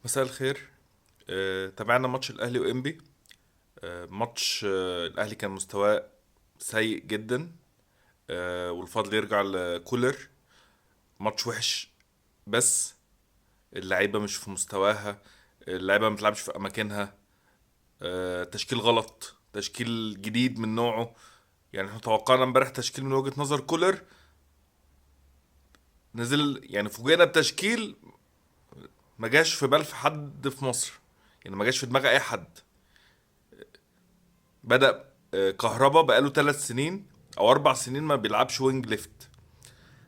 مساء الخير. تابعنا ماتش الاهلي وانبي. ماتش الاهلي كان مستواه سيء جدا. والفضل يرجع لكولر. ماتش وحش. بس اللعيبه مش في مستواها. اللعيبه ما بتلعبش في اماكنها. تشكيل غلط، تشكيل جديد من نوعه. يعني احنا توقعنا امبارح تشكيل من وجهة نظر كولر. نزل يعني فوجئنا بتشكيل ما جاش في بال في حد في مصر. يعني ما جاش في دماغ اي حد. بدأ كهربا بقاله 3 سنين او 4 سنين ما بيلعبش وينج ليفت.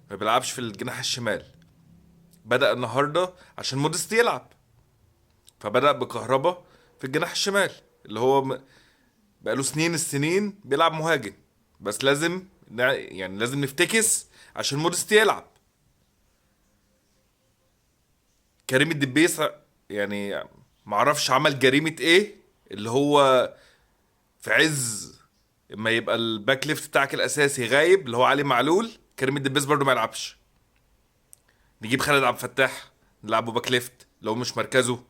ما بيلعبش في الجناح الشمال. بدأ النهارده عشان موديست يلعب، فبدأ بكهربا في الجناح الشمال اللي هو بقاله سنين السنين بيلعب مهاجم. بس لازم يعني لازم نفتكس عشان موديست يلعب. كريم الدبيس يعني معرفش عمل جريمة ايه، اللي هو في عز ما يبقى الباك ليفت بتاعك الاساسي غايب اللي هو علي معلول، كريم الدبيس برضو ما يلعبش. نجيب خالد عبد الفتاح نلعبه باك ليفت لو مش مركزه.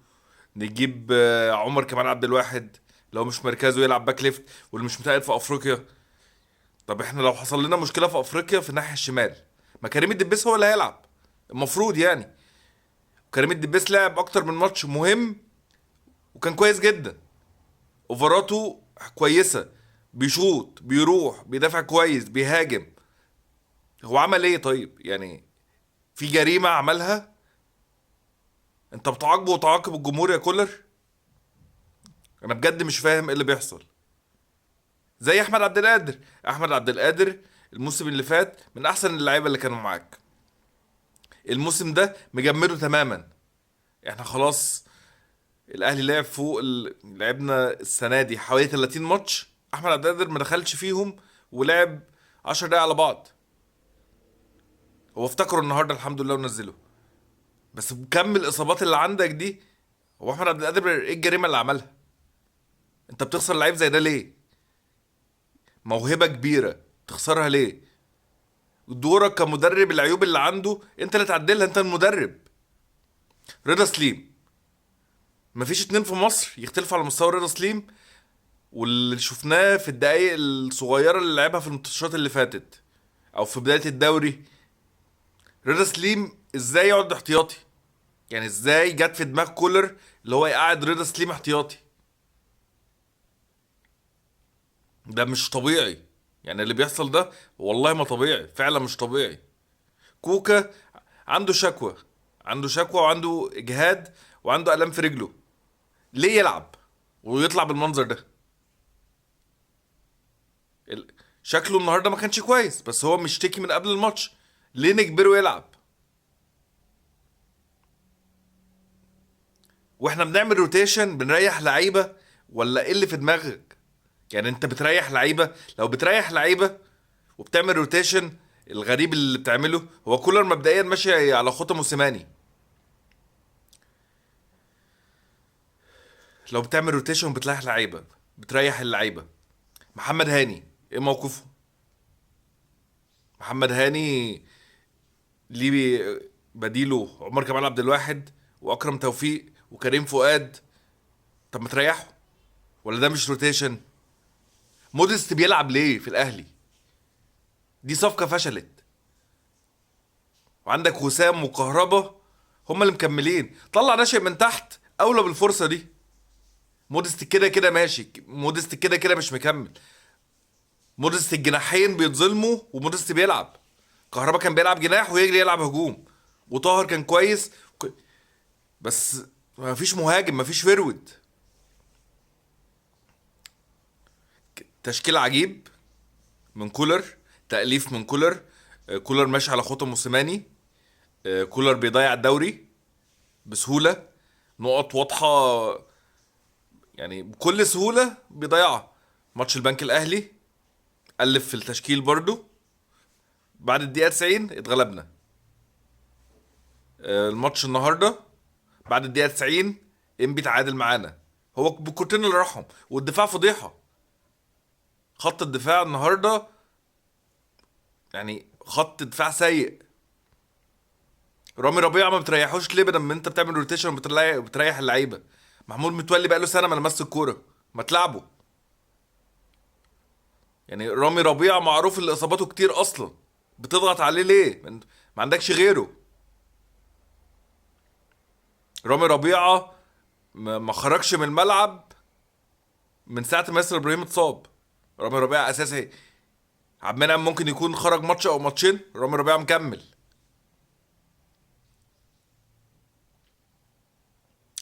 نجيب عمر كمال عبد الواحد لو مش مركزه يلعب باك ليفت واللي مش متأهل في افريقيا. طب احنا لو حصل لنا مشكله في افريقيا في الناحيه الشمال، ما كريم الدبيس هو اللي هيلعب المفروض يعني. كريم الدبيس لعب اكتر من ماتش مهم وكان كويس جدا. اوفراته كويسه، بيشوط بيروح بيدافع كويس بيهاجم. هو عمل ايه طيب يعني؟ في جريمه عملها انت بتعاقبه وتعاقب الجمهور يا كولر؟ انا بجد مش فاهم ايه اللي بيحصل. زي احمد عبد القادر. احمد عبد القادر الموسم اللي فات من احسن اللعيبه اللي كانوا معاك. الموسم ده مجمده تماما. احنا خلاص الاهلي لعب فوق لعبنا السنه دي حوالي 30 ماتش، احمد عبد القادر ما دخلش فيهم ولعب 10 دقايق على بعض. هو افتكروا النهارده الحمد لله ونزله. بس بكم الاصابات اللي عندك دي، هو احمد عبد القادر ايه الجريمه اللي عملها؟ انت بتخسر لعيب زي ده ليه؟ موهبه كبيره تخسرها ليه؟ دورك كمدرب العيوب اللي عنده انت اللي تعدلها، انت المدرب. رضا سليم، مفيش اتنين في مصر يختلفوا على مستوى رضا سليم واللي شفناه في الدقايق الصغيره اللي لعبها في الماتشات اللي فاتت او في بدايه الدوري. رضا سليم ازاي يقعد احتياطي؟ يعني ازاي جت في دماغ كولر اللي هو يقعد رضا سليم احتياطي؟ ده مش طبيعي. يعني اللي بيحصل ده والله ما طبيعي، فعلا مش طبيعي. كوكا عنده شكوى، عنده شكوى وعنده اجهاد وعنده الام في رجله. ليه يلعب ويطلع بالمنظر ده؟ ال- شكله النهارده ما كانش كويس بس هو مشتكي من قبل الماتش. ليه نجبره يلعب واحنا بنعمل روتيشن بنريح لعيبه؟ ولا ايه اللي في دماغك؟ يعني انت بتريح لعيبه؟ لو بتريح لعيبه وبتعمل روتيشن، الغريب اللي بتعمله هو كولر مبدئيا ماشي على خطى موسيماني. لو بتعمل روتيشن وبتريح لعيبه، بتريح اللعيبه. محمد هاني ايه موقفه؟ محمد هاني ليه بديله عمر كمال عبد الواحد واكرم توفيق وكريم فؤاد. طب ما تريحه؟ ولا ده مش روتيشن؟ موديست بيلعب ليه في الاهلي؟ دي صفقه فشلت. وعندك وسام وكهربا هما اللي مكملين. طلع ناشئ من تحت اولى بالفرصه دي. موديست كده كده ماشي، موديست كده كده مش مكمل. موديست الجناحين بيتظلموا وموديست بيلعب. كهربا كان بيلعب جناح ويجري يلعب هجوم. وطاهر كان كويس. بس ما فيش مهاجم، ما فيش فيرود. تشكيل عجيب من كولر، تأليف من كولر. كولر ماشي على خطى موسيماني. كولر بيضيع الدوري بسهولة. نقط واضحة، يعني بكل سهولة بيضيعها. ماتش البنك الأهلي ألف في التشكيل برضو، بعد الدقيقة 90 اتغلبنا. الماتش النهاردة بعد الدقيقة 90 انبي تعادل معانا. هو بالكورتين اللي راحهم والدفاع فضيحة. خط الدفاع النهاردة يعني خط دفاع سيء. رامي ربيعه ما بتريحوش ليه بدل ما انت بتعمل روتيشن وبتريح اللعيبه؟ محمود متولي بقى له سنه ما لمس الكوره، ما تلعبه. يعني رامي ربيعه معروف اللي اصاباته كتير اصلا، بتضغط عليه ليه؟ ما عندكش غيره. رامي ربيعه ما خرجش من الملعب من ساعه ما ياسر ابراهيم اتصاب. رامي ربيعه اساسي. عبد المنعم ممكن يكون خرج ماتش او ماتشين، رامي ربيعه مكمل.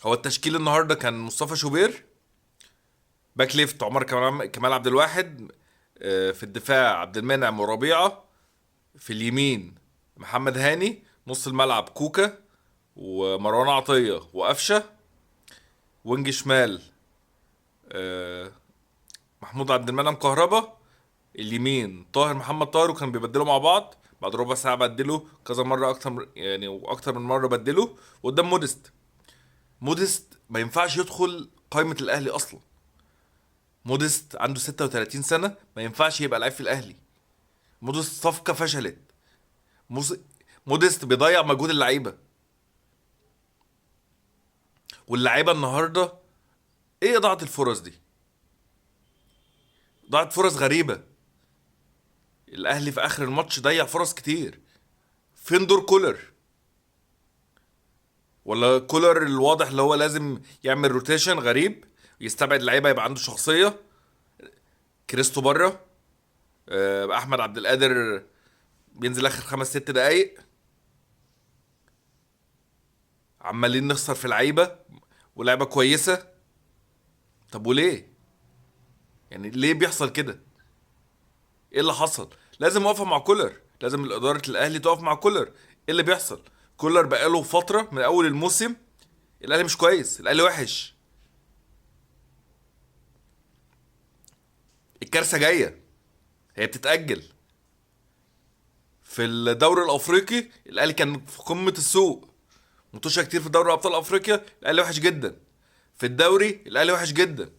هو التشكيل النهارده كان مصطفى شوبير باك ليفت، عمر كمال عبد الواحد، في الدفاع عبد المنعم وربيعه، في اليمين محمد هاني، نص الملعب كوكا ومروان عطيه وقفشه، وينج شمال آه، محمود عبد المنعم كهربا، اليمين طاهر محمد طاهر، وكان بيبدلوا مع بعض. بعد ربع ساعه بدله كذا مره، يعني واكتر من مره بدله. وقدام مودست. مودست ما ينفعش يدخل قائمه الاهلي اصلا. مودست عنده 36 سنه، ما ينفعش يبقى لعيب في الاهلي. مودست صفقه فشلت. موس- مودست بيضيع مجهود اللعيبه. واللعيبه النهارده ايه ضاعت الفرص دي؟ ضاعت فرص غريبه. الاهلي في اخر الماتش ضيع فرص كتير. فين دور كولر؟ ولا كولر الواضح اللي هو لازم يعمل روتيشن غريب، يستبعد لعيبه يبقى عنده شخصيه. كريستو بره، احمد عبد القادر بينزل اخر 5 6 دقايق. عمالين نخسر في لعيبه ولعيبه كويسه. طب وليه؟ يعني ليه بيحصل كده؟ ايه اللي حصل؟ لازم اوقف مع كولر، لازم اداره الاهلي تقف مع كولر. ايه اللي بيحصل؟ كولر بقاله فتره من اول الموسم الاهلي مش كويس، الاهلي وحش. الكارثه جايه، هي بتتاجل. في الدوري الافريقي الاهلي كان في قمه السوق، متوشه كتير في دوري ابطال افريقيا الاهلي وحش جدا. في الدوري الاهلي وحش جدا.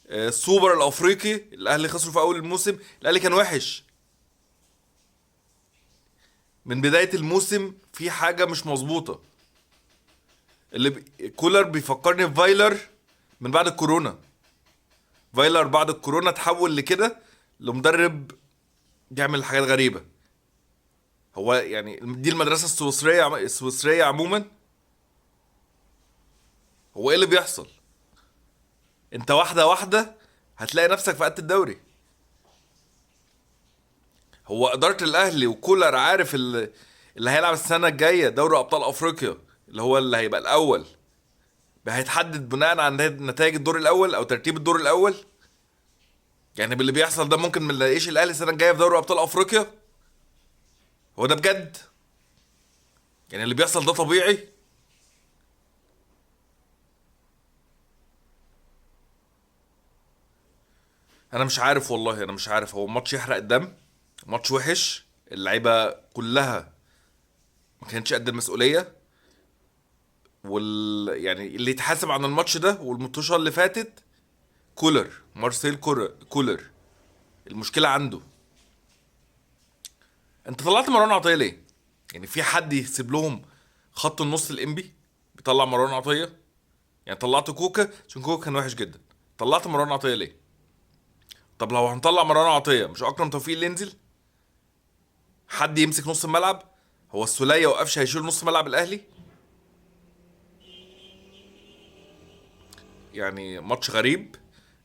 السوبر الافريقي الاهلي خسره في اول الموسم، الاهلي كان وحش. من بدايه الموسم في حاجه مش مظبوطه. كولر بيفكرني بفايلر من بعد الكورونا. فايلر بعد الكورونا تحول لكده، لمدرب بيعمل حاجات غريبه. هو يعني دي المدرسه السويسريه عموما. هو ايه اللي بيحصل؟ انت واحده واحده هتلاقي نفسك في قد الدوري. هو اداره الاهلي وكولر عارف اللي هيلعب السنه الجايه دوري ابطال افريقيا، اللي هو اللي هيبقى الاول، هيتحدد بناء على نتائج الدور الاول او ترتيب الدور الاول. يعني باللي بيحصل ده ممكن ما نلاقيش الاهلي السنه الجايه في دوري ابطال افريقيا. هو ده بجد؟ يعني اللي بيحصل ده طبيعي؟ انا مش عارف والله، انا مش عارف. هو ماتش يحرق الدم، ماتش وحش. اللعيبه كلها ما كانتش قد المسؤوليه. يعني اللي يتحاسب عن الماتش ده والماتشات اللي فاتت كولر، مارسيل كولر. المشكله عنده. انت طلعت مروان عطيه ليه؟ يعني في حد يسيب لهم خط النص الانبي بيطلع مروان عطيه؟ يعني طلعت كوكا عشان كوكا كان وحش جدا، طلعت مروان عطيه ليه؟ طب لو هنطلع مروان عطيه مش اكرم توفيق اللي ينزل؟ حد يمسك نص الملعب. هو السوليه وقفشه هيشيل نص ملعب الاهلي؟ يعني ماتش غريب.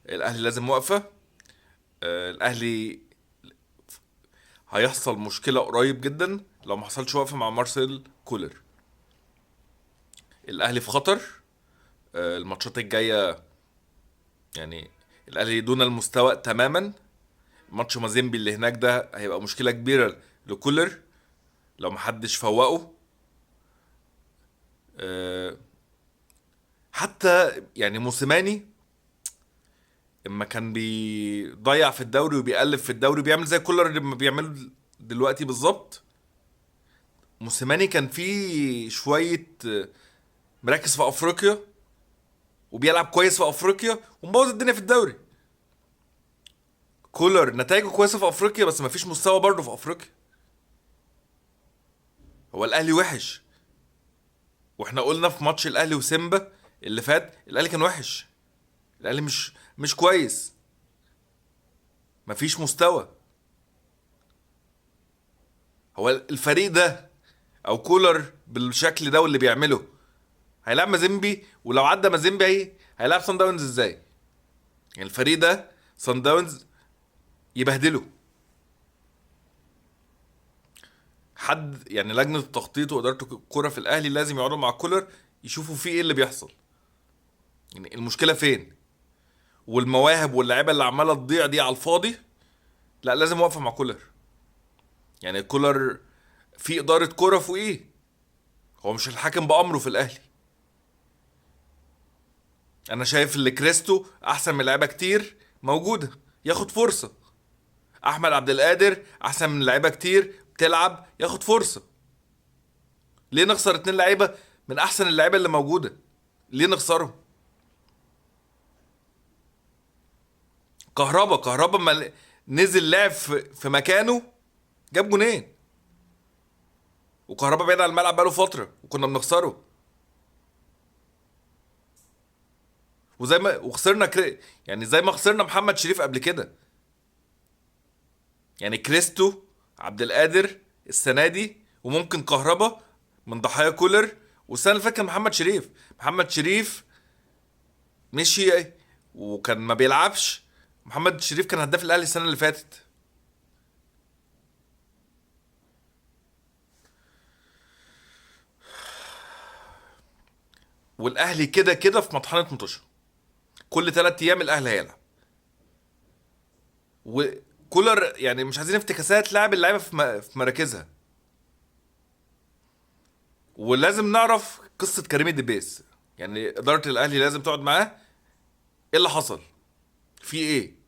الاهلي لازم وقفه. الاهلي هيحصل مشكله قريب جدا لو ما حصلش وقفه مع مارسيل كولر. الاهلي في خطر. الماتشات الجايه يعني الاهلي دون المستوى تماما. ماتش مازيمبي اللي هناك ده هيبقى مشكله كبيره لكولر لو محدش فوقه. آه، حتى يعني موسيماني اما كان بيضيع في الدوري وبيقلب في الدوري بيعمل زي كولر لما بيعمله دلوقتي بالظبط. موسيماني كان فيه شويه مركز في افريقيا وبيلعب كويس في افريقيا ومبوظ الدنيا في الدوري. كولر نتائجه كويسه في افريقيا بس مفيش مستوى برضه في افريقيا. هو الاهلي وحش. واحنا قلنا في ماتش الاهلي وسيمبا اللي فات الاهلي كان وحش. الاهلي مش كويس، مفيش مستوى. هو الفريق ده او كولر بالشكل ده واللي بيعمله هيلعب مازيمبي؟ ولو عدى مازيمبي هيلعب صن داونز ازاي؟ يعني الفريق ده صن داونز يبهدله. حد يعني لجنه التخطيط واداره الكوره في الاهلي لازم يقعدوا مع كولر يشوفوا فيه ايه اللي بيحصل، يعني المشكله فين. والمواهب واللعيبه اللي عماله تضيع دي على الفاضي، لا لازم واقفه مع كولر. يعني كولر في اداره كوره فوقيه، هو مش الحاكم بامره في الاهلي. انا شايف اللي كريستو احسن من لعيبه كتير موجوده، ياخد فرصه. احمد عبد القادر احسن من لعيبه كتير بتلعب، ياخد فرصه. ليه نخسر اتنين لعيبه من احسن اللعيبه اللي موجوده؟ ليه نخسرهم؟ كهربا ما نزل لعب في مكانه جاب جونين، وكهربا بعيد عن الملعب بقاله فتره وكنا بنخسره. وزي ما وخسرنا يعني زي ما خسرنا محمد شريف قبل كده. يعني كريستو، عبد القادر السنه دي، وممكن كهربا من ضحايا كولر. والسنه اللي فاتت كان محمد شريف مشي وكان ما بيلعبش. محمد شريف كان هداف الاهلي السنه اللي فاتت. والاهلي كده كده في مطحنه مطوشه، كل 3 ايام الاهلي هيلعب. وكولر يعني مش عايزين افتكاسات لعب اللعيبه في مراكزها. ولازم نعرف قصه كريم الدبيس، يعني اداره الاهلي لازم تقعد معاه. ايه اللي حصل؟ في ايه؟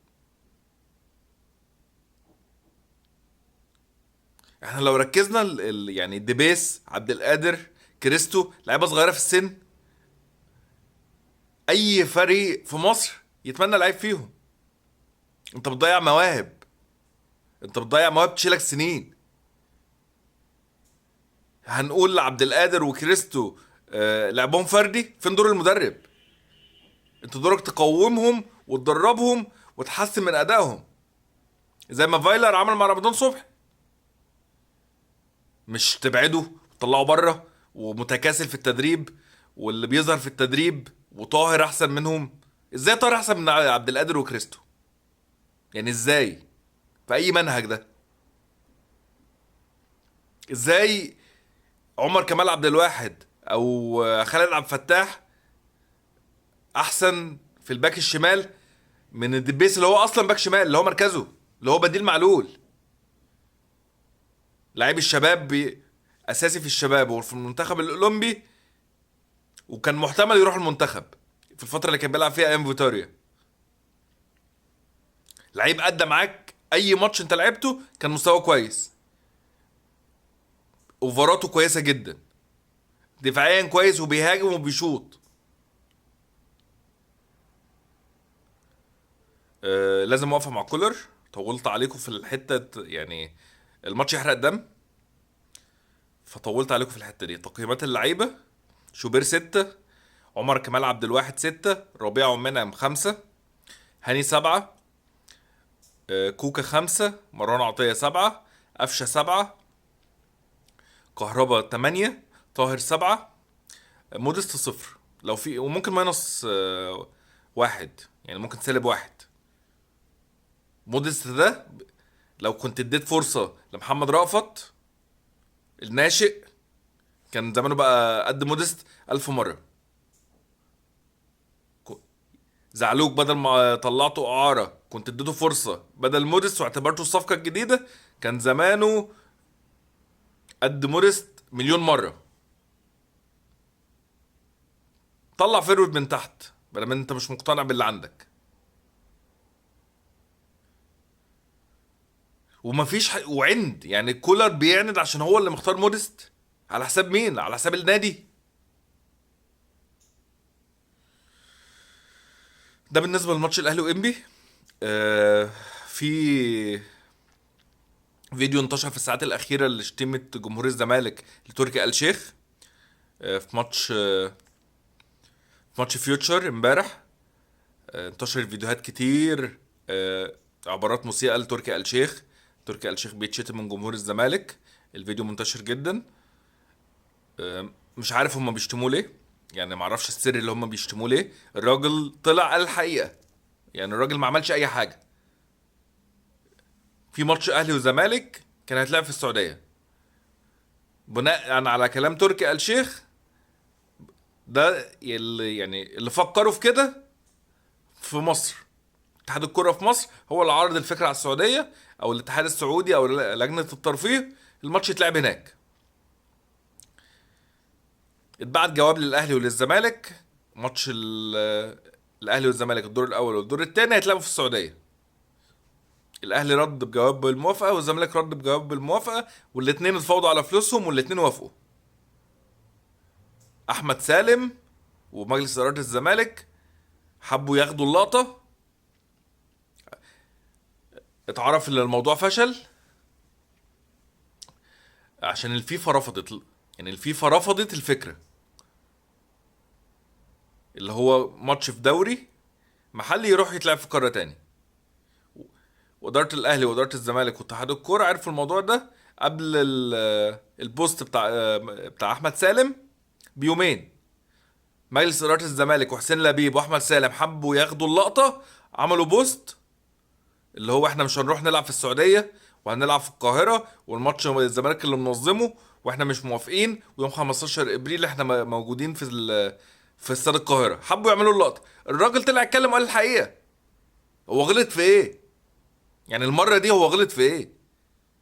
احنا لو ركزنا يعني ديبيس، عبد القادر، كريستو، لعيبه صغيره في السن، اي فريق في مصر يتمنى لعيب فيهم. انت بتضيع مواهب، انت بتضيع مواهب تشيلك سنين. هنقول عبد القادر وكريستو لعبهم فردي، فين دور المدرب؟ انت دورك تقومهم وتدربهم وتحسن من ادائهم زي ما فايلر عمل مع رمضان صبحي. مش تبعده وتطلعه بره ومتكاسل في التدريب، واللي بيظهر في التدريب وطاهر احسن منهم. ازاي طاهر احسن من عبد القادر وكريستو؟ يعني ازاي؟ في اي منهج ده؟ ازاي عمر كمال عبد الواحد او خالد عبد الفتاح احسن في الباك الشمال من الدبيس اللي هو اصلا باك شمال، اللي هو مركزه، اللي هو بديل معلول؟ لعيب الشباب اساسي في الشباب وفي المنتخب الاولمبي، وكان محتمل يروح المنتخب في الفتره اللي كان بيلعب فيها ايام فيتوريا. لعيب ادى معاك اي ماتش انت لعبته، كان مستواه كويس، اوفراته كويسه جدا، دفاعيا كويس وبيهاجم وبيشوط. لازم اوقف مع كولر. طولت عليكم في الحته، يعني الماتش يحرق الدم، فطولت عليكم في الحته دي. تقييمات اللعيبه: شوبير 6، عمر كمال عبد الواحد 6، ربيع ومنعم 5، هاني 7، كوكا 5، مروان عطية 7، قفشة 7، كهربا 8، طاهر 7، مودست 0. لو في وممكن ماينص 1، يعني ممكن -1. مودست ده لو كنت اديت فرصة لمحمد رأفت الناشئ كان زمانه بقى قد مودست 1000 مرة. زعلوك بدل ما طلعته إعارة كنت اديته فرصة بدل مودست واعتبرته الصفقة الجديدة، كان زمانه قد مودست مليون مرة. طلع فيرود من تحت بدل ما انت مش مقتنع باللي عندك. ومفيش وعند، يعني كولر بيعند عشان هو اللي مختار مودست. على حساب مين؟ على حساب النادي. ده بالنسبه لماتش الاهلي وانبي. آه في فيديو انتشر في الساعات الاخيره لشتيمه جمهور الزمالك لتركي آل شيخ. في ماتش فيوتشر امبارح. انتشرت فيديوهات كتير، عبارات مسيئة لتركي آل الشيخ. تركي آل الشيخ بيتشتم من جمهور الزمالك. الفيديو منتشر جدا. مش عارف هما بيشتموه ليه، يعني معرفش السر اللي هما بيشتموه ليه. الراجل طلع قال الحقيقة، يعني الراجل ما عملش اي حاجة. في ماتش اهلي وزمالك كان هيتلعب في السعودية، بناء على كلام تركي آل الشيخ ده اللي يعني اللي فكروا في كده في مصر. اتحاد الكرة في مصر هو اللي عرض الفكرة على السعودية او الاتحاد السعودي او لجنة الترفيه، الماتش يتلعب هناك. اتبعت جواب للاهلي وللزمالك، ماتش الاهلي والزمالك الدور الاول والدور الثاني هيتلعبوا في السعودية. الاهلي رد بجواب بالموافقة والزمالك رد بجواب بالموافقة، والاتنين اتفاوضوا على فلوسهم والاتنين وافقوا. احمد سالم ومجلس ادارة الزمالك حبوا ياخدوا اللقطة. اتعرف ان الموضوع فشل عشان الفيفا رفضت، يعني الفيفا رفضت الفكرة اللي هو ماتش في دوري محلي يروح يتلعب في قارة تاني. وإدارة الأهلي وإدارة الزمالك واتحاد الكورة عرفوا الموضوع ده قبل البوست بتاع أحمد سالم بيومين. مجلس إدارة الزمالك وحسين لبيب وأحمد سالم حبوا ياخدوا اللقطة، عملوا بوست اللي هو احنا مش هنروح نلعب في السعودية وهنلعب في القاهرة، والماتش الزمالك اللي منظمه واحنا مش موافقين، ويوم 15 ابريل احنا موجودين في استاد القاهرة. حبوا يعملوا اللقطة. الراجل طلع اتكلم وقال الحقيقة. هو غلط في ايه؟ يعني المرة دي هو غلط في ايه؟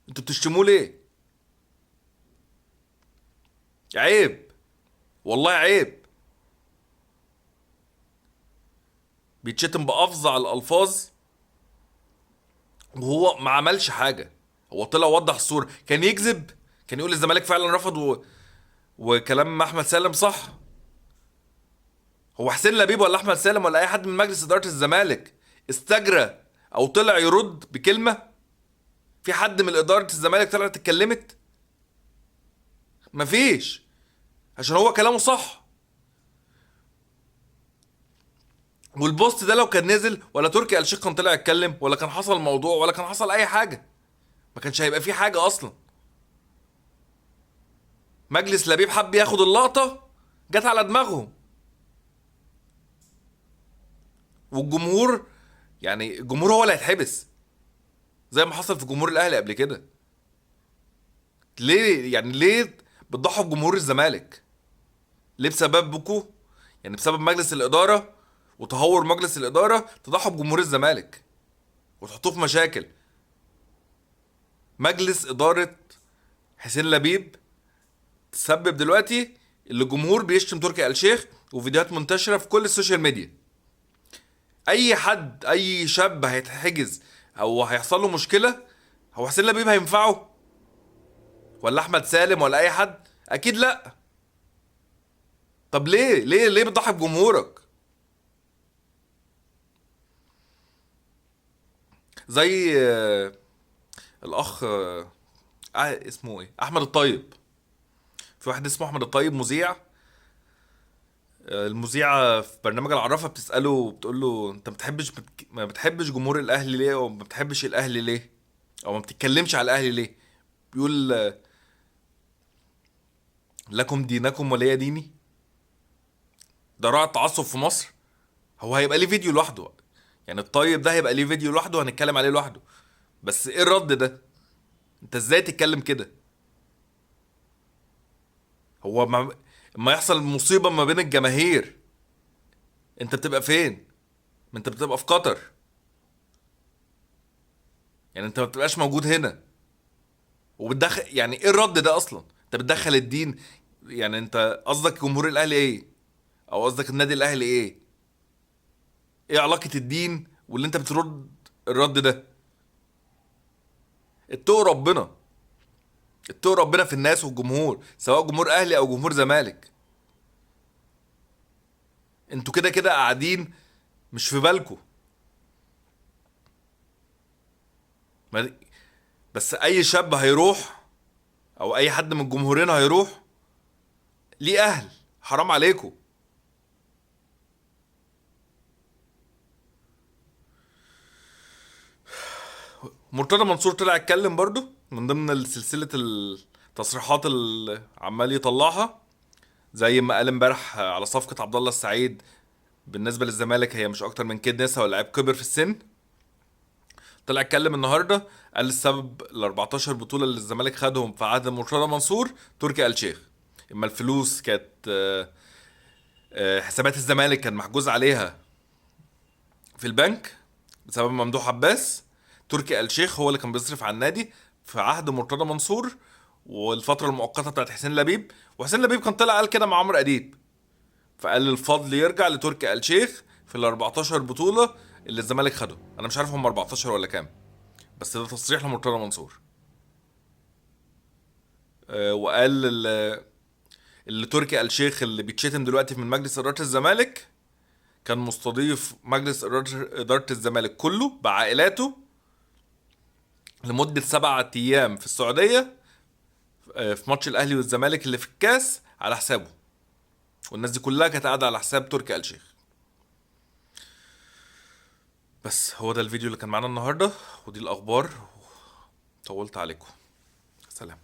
انتوا بتشتموه ليه؟ عيب، والله عيب. بيتشتم بأفظع الألفاظ وهو ما عملش حاجة. هو طلع وضح الصورة، كان يكذب، كان يقول الزمالك فعلا رفض وكلام احمد سالم صح. هو حسين لبيب ولا احمد سالم ولا اي حد من مجلس اداره الزمالك استجرى او طلع يرد بكلمه؟ في حد من اداره الزمالك طلعت اتكلمت؟ مفيش، عشان هو كلامه صح. والبوست ده لو كان نزل ولا تركي آل الشيخ كان طلع يتكلم ولا كان حصل موضوع ولا كان حصل اي حاجه، ما كانش هيبقى في حاجه اصلا. مجلس لبيب حب ياخد اللقطه، جت على دماغهم. والجمهور، يعني الجمهور هو اللي هيتحبس زي ما حصل في جمهور الاهلي قبل كده. ليه يعني ليه بتضحوا بجمهور الزمالك؟ ليه بسببكوا، يعني بسبب مجلس الإدارة وتهور مجلس الإدارة تضحوا بجمهور الزمالك وتحطوه في مشاكل؟ مجلس إدارة حسين لبيب تسبب دلوقتي اللي الجمهور بيشتم تركي آل الشيخ وفيديوهات منتشرة في كل السوشيال ميديا. أي حد، أي شاب هيتحجز أو هيحصل له مشكلة، هو حسين لبيب هينفعه ولا أحمد سالم ولا أي حد؟ أكيد لأ. طب ليه بتضحي بجمهورك؟ زي الاخ اسمه ايه، احمد الطيب. في واحد اسمه احمد الطيب مذيع. المذيعه في برنامج العرافه بتساله، بتقول له انت ما بتحبش جمهور الاهلي ليه، او ما بتحبش الاهلي ليه، او ما بتتكلمش على الاهلي ليه؟ بيقول لكم دينكم ولي ديني. ده راعي التعصب في مصر. هو هيبقى ليه فيديو لوحده، يعني الطيب ده هيبقى ليه فيديو لوحده هنتكلم عليه لوحده. بس ايه الرد ده؟ انت ازاي تتكلم كده؟ هو ما يحصل مصيبة ما بين الجماهير انت بتبقى فين؟ ما انت بتبقى في قطر، يعني انت ما بتبقاش موجود هنا. وبتدخل، يعني ايه الرد ده اصلا؟ انت بتدخل الدين، يعني انت قصدك جمهور الاهلي ايه؟ او قصدك النادي الاهلي ايه؟ ايه علاقة الدين واللي انت بترد الرد ده؟ اتقوا ربنا، اتقوا ربنا في الناس والجمهور، سواء جمهور اهلي او جمهور زمالك. انتوا كده كده قاعدين مش في بالكوا. ما- بس اي شاب هيروح او اي حد من الجمهورين هيروح ليه اهل، حرام عليكم. مرتضى منصور طلع اتكلم برضو من ضمن سلسلة التصريحات اللي عمال يطلعها، زي ما قال امبارح على صفقة عبد الله السعيد بالنسبة للزمالك هي مش اكتر من كده نسا ولاعيب كبر في السن. طلع اتكلم النهارده قال السبب ال 14 بطولة اللي الزمالك خدهم في عهد مرتضى منصور تركي آل الشيخ. اما الفلوس كانت حسابات الزمالك كان محجوز عليها في البنك بسبب ممدوح عباس، تركي آل الشيخ هو اللي كان بيصرف على النادي في عهد مرتضى منصور والفترة المؤقتة بتاعت حسين لبيب. وحسين لبيب كان طلع قال كده مع عمرو أديب، فقال الفضل يرجع لتركي آل الشيخ في ال 14 بطولة اللي الزمالك خده. انا مش عارف هم 14 ولا كام، بس ده تصريح لمرتضى منصور. وقال اللي تركي آل الشيخ اللي بيتشتم دلوقتي من مجلس إدارة الزمالك كان مستضيف مجلس إدارة الزمالك كله بعائلاته لمدة 7 أيام في السعودية في ماتش الأهلي والزمالك اللي في الكاس على حسابه، والناس دي كلها كانت قاعدة على حساب تركي آل الشيخ. بس هو ده الفيديو اللي كان معانا النهاردة، ودي الأخبار. طولت عليكم. سلام.